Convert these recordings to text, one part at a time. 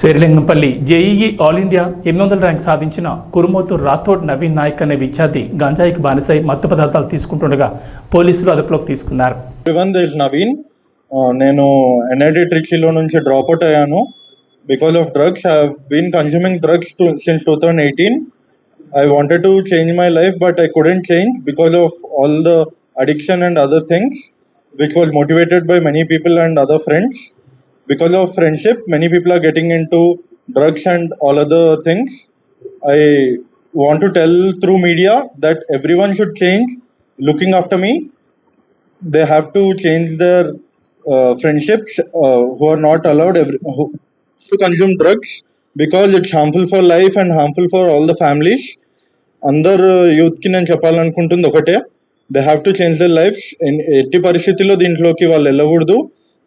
Serilingampally JEE all India 800 rank సాధించిన కురుమోతు రాథోడ్ నవీన్ నాయక్ అనే విద్యార్థి గంజాయికి బానిసై మత్తు పదార్థాలు తీసుకుంటుండగా పోలీసులు అదుపులోకి తీసుకున్నారు. నవీన్, నేను ఎన్ఐటి ట్రిచీలో నుంచి డ్రాప్ అవుట్ అయ్యాను. Because of drugs I have been consuming drugs since 2018. I wanted to change my life, but I couldn't change because of all the addiction and other things, which was motivated by many people and other friends. Because of friendship, many people are getting into drugs and all other things. I want to tell through media that everyone should change. Looking after me, they have to change their friendships who are not allowed to consume drugs, because it's harmful for life and harmful for all the families. అందరు యూత్కి నేను చెప్పాలనుకుంటుంది ఒకటే, they have to change their life. ఎట్టి పరిస్థితుల్లో దీంట్లోకి వాళ్ళు వెళ్ళకూడదు.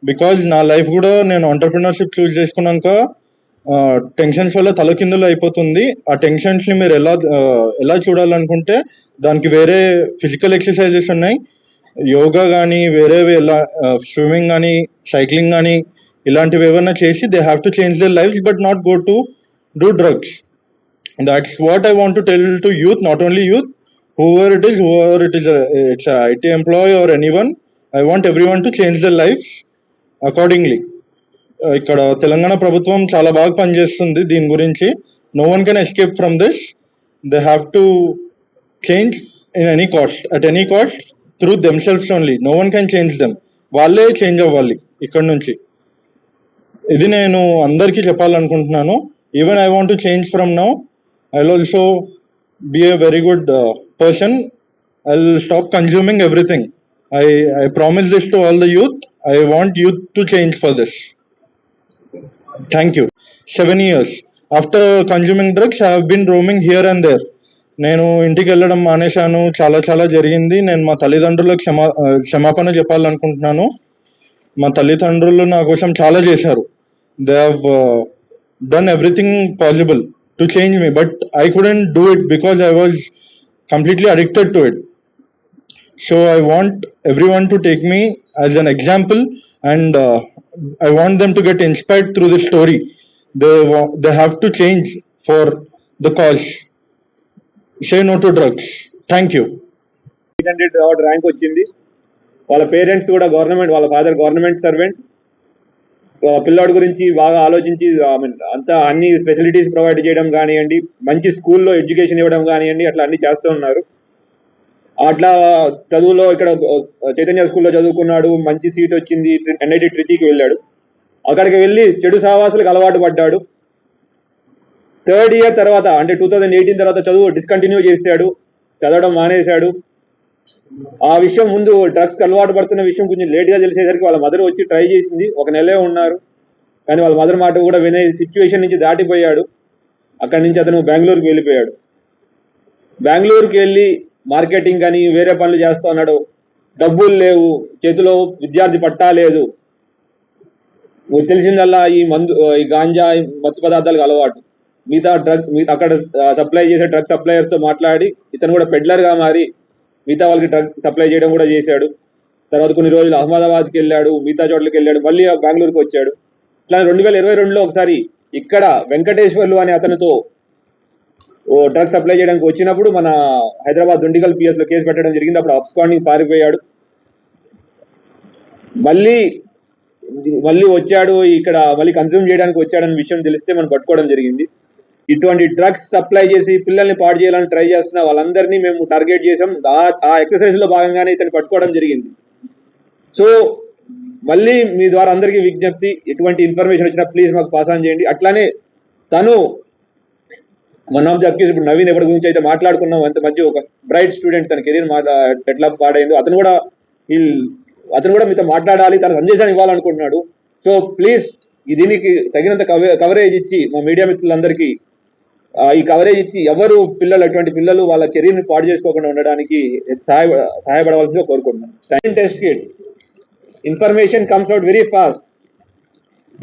Because నా లైఫ్ కూడా నేను ఎంటర్‌ప్రెన్యూర్‌షిప్ చూస్ చేసుకున్నాక టెన్షన్స్ వల్ల తలకిందులు అయిపోతుంది. ఆ టెన్షన్స్ని మీరు ఎలా చూడాలనుకుంటే దానికి వేరే ఫిజికల్ ఎక్సర్సైజెస్ ఉన్నాయి. యోగా కానీ వేరేవి ఎలా స్విమ్మింగ్ కానీ సైక్లింగ్ కానీ ఇలాంటివి ఏమైనా చేసి they have to change their lifes, but not go to do drugs. That's what I want to tell to youth, not only youth, whoever it is, it's a IT employee or anyone. I want everyone to change their lives accordingly. ఇక్కడ తెలంగాణ ప్రభుత్వం చాలా బాగా పనిచేస్తుంది దీని గురించి. No one can escape from this. They have to change in any cost, at any cost, through themselves only. No one can change them. వాళ్ళే change అవ్వాలి ఇక్కడ నుంచి. ఇది నేను అందరికీ చెప్పాలనుకుంటున్నాను. Even I want to change from now. I'll also be a very good person. I'll stop consuming everything. I promise this to all the youth. I want youth to change for this. Thank you. 7 years. After consuming drugs, I have been roaming here and there. నేను ఇంటికి వెళ్ళడం మానేశాను. చాలా జరిగింది. నేను మా తల్లిదండ్రులకు క్షమాపణ చెప్పాలనుకుంటున్నాను. మా తల్లిదండ్రులు నా కోసం చాలా చేశారు. They have done everything possible to change me, but I couldn't do it because I was completely addicted to it. So I want everyone to take me as an example, and I want them to get inspired through this story. They have to change for the cause. Say no to drugs. Thank you. 800 rank వచ్చింది. వాళ్ళ parents కూడా government, వాళ్ళ father government servant. పిల్లాడి గురించి బాగా ఆలోచించి అంతా అన్ని ఫెసిలిటీస్ ప్రొవైడ్ చేయడం కానివ్వండి, మంచి స్కూల్లో ఎడ్యుకేషన్ ఇవ్వడం కానివ్వండి, అట్లా అన్ని చేస్తూ ఉన్నారు. అట్లా చదువులో ఇక్కడ చైతన్య స్కూల్లో చదువుకున్నాడు, మంచి సీట్ వచ్చింది, ఎన్ఐటి ట్రిచీకి వెళ్ళాడు. అక్కడికి వెళ్ళి చెడు సహవాసాలకు అలవాటు పడ్డాడు. 3rd ఇయర్ తర్వాత, అంటే 2018 తర్వాత చదువు డిస్కంటిన్యూ చేశాడు, చదవడం మానేశాడు. ఆ విషయం ముందు డ్రగ్స్కి అలవాటు పడుతున్న విషయం కొంచెం లేట్గా తెలిసేసరికి వాళ్ళ మదర్ వచ్చి ట్రై చేసింది. 1 నెలే ఉన్నారు, కానీ వాళ్ళ మదర్ మాట కూడా వినే సిచ్యువేషన్ నుంచి దాటిపోయాడు. అక్కడి నుంచి అతను బెంగళూరుకి వెళ్ళిపోయాడు. బెంగళూరుకి వెళ్ళి మార్కెటింగ్ అని వేరే పనులు చేస్తూ ఉన్నాడు. డబ్బులు లేవు, చేతిలో విద్యార్థి పట్టా లేదు. తెలిసిందల్లా ఈ గాంజా, మత్తు పదార్థాలకు అలవాటు. అక్కడ సప్లై చేసే డ్రగ్ సప్లయర్స్తో మాట్లాడి ఇతను కూడా పెడ్లర్గా మారి మిగతా వాళ్ళకి డ్రగ్ సప్లై చేయడం కూడా చేశాడు. తర్వాత కొన్ని రోజులు అహ్మదాబాద్కి వెళ్ళాడు, మిగతా చోట్లకి వెళ్ళాడు, మళ్ళీ బెంగళూరుకి వచ్చాడు. ఇట్లా 2022లో ఒకసారి ఇక్కడ వెంకటేశ్వర్లు అనే అతనితో డ్రగ్ సప్లై చేయడానికి వచ్చినప్పుడు మన హైదరాబాద్ దుండిగల్ పిఎస్లో కేసు పెట్టడం జరిగింది. అప్పుడు అబ్స్కాండింగ్ పారిపోయాడు. మళ్ళీ వచ్చాడు, ఇక్కడ మళ్ళీ కన్స్యూమ్ చేయడానికి వచ్చాడన్న విషయం తెలిస్తే మనం పట్టుకోవడం జరిగింది. ఇటువంటి డ్రగ్స్ సప్లై చేసి పిల్లల్ని పాడు చేయాలని ట్రై చేస్తున్న వాళ్ళందరినీ మేము టార్గెట్ చేసాం. ఆ ఎక్సర్సైజ్ లో భాగంగానే ఇతను పట్టుకోవడం జరిగింది. సో మళ్ళీ మీ ద్వారా అందరికీ విజ్ఞప్తి, ఎటువంటి ఇన్ఫర్మేషన్ వచ్చినా ప్లీజ్ మాకు పాస్ ఆన్ చేయండి. అట్లానే తను వన్ ఆఫ్ ది అక్యూజ్, ఇప్పుడు నవీన్ ఎవరి గురించి అయితే మాట్లాడుకున్నాం, అంత మంచి ఒక బ్రైట్ స్టూడెంట్, తన కెరీర్ ఎట్లా పాడైందో అతను కూడా మీతో మాట్లాడాలి, తన సందేశాన్ని ఇవ్వాలనుకుంటున్నాడు. సో ప్లీజ్ దీనికి తగినంత కవరేజ్ ఇచ్చి మా మీడియా మిత్రులందరికీ ఈ కవరేజ్ ఇచ్చి అటువంటి పిల్లలు వాళ్ళ కెరీర్ని పాడు చేసుకోకుండా ఉండడానికి సహాయపడవలసిందిగా కోరుకుంటున్నాను. Test kit information comes out very fast.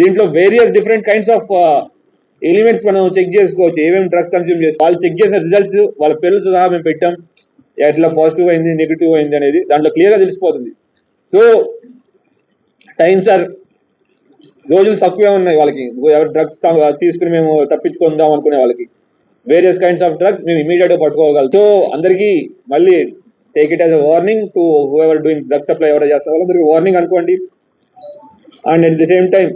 దీంట్లో various different kinds of elements మనం చెక్ చేసుకోవచ్చు. ఏమేమి డ్రగ్స్ కన్స్యూమ్ చేసి వాళ్ళు చెక్ చేసిన రిజల్ట్స్ వాళ్ళ పేర్లతో సహా మేము పెట్టాం. ఎట్లా పాజిటివ్ అయింది, నెగిటివ్ అయింది అనేది దాంట్లో క్లియర్గా తెలిసిపోతుంది. సో టైమ్స్ ఆర్ రోజులు తక్కువే ఉన్నాయి వాళ్ళకి. ఎవరు డ్రగ్స్ తీసుకుని మేము తప్పించుకుందాం అనుకునే వాళ్ళకి వేరియస్ కైండ్స్ ఆఫ్ డ్రగ్స్ మేము ఇమీడియట్ గా పట్టుకోగలం. సో అందరికీ మళ్ళీ take it as a warning to who ever doing drug supply ఎవరైతే చేస్తారో వాళ్ళందరికీ వార్నింగ్ అనుకోండి. And at the same time